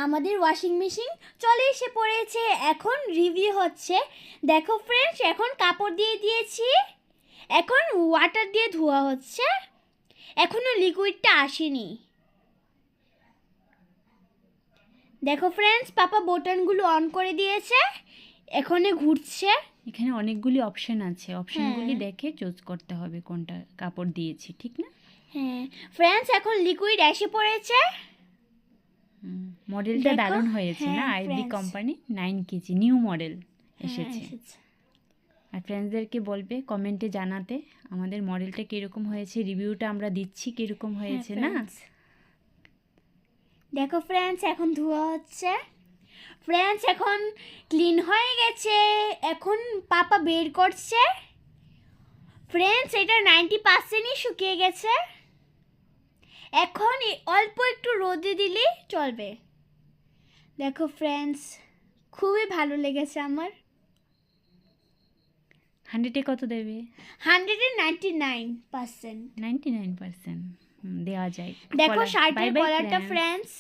আমাদের washing machine চলে এসে পড়েছে। এখন রিভিউ হচ্ছে। দেখো ফ্রেন্ডস, এখন কাপড় দিয়ে দিয়েছি, এখন ওয়াটার দিয়ে ধোয়া হচ্ছে। এখনো লিকুইডটা আসেনি। দেখো ফ্রেন্ডস, পাপা বোতামগুলো অন করে দিয়েছে, এখানে ঘুরছে। এখানে অনেকগুলি অপশন আছে, অপশনগুলি হ্যাঁ। দেখে চুজ করতে হবে কোনটা কাপড় দিয়েছি, ঠিক না? হ্যাঁ ফ্রেন্ডস, এখন লিকুইড এসে পড়েছে। মডেলটা দেখো, দারুণ হয়েছে না? হ্যাঁ, IB friends। Company 9 KG new model এসেছে। এসেছে। আর ফ্রেন্ডসদেরকে বলবে কমেন্টে জানাতে আমাদের মডেলটা কীরকম হয়েছে, রিভিউটা আমরা দিচ্ছি কীরকম হয়েছে না? দেখো ফ্রেন্ডস, এখন ধোয়া হচ্ছে। ফ্রেন্ডস, এখন ক্লিন হয়ে গেছে, এখন পাপা বের করছে। ফ্রেন্ডস, এটা 90%ই শুকিয়ে গেছে। এখন অল্প একটু রোদে দিলেই চলবে। দেখো ফ্রেন্ডস, খুবই ভালো লেগেছে আমার। 100-এ কত দেবে? 199%। 99% দেওয়া যায়। দেখো শার্টের বাই বাই কলারটা ফ্রেন্ডস। ফ্রেন্ডস।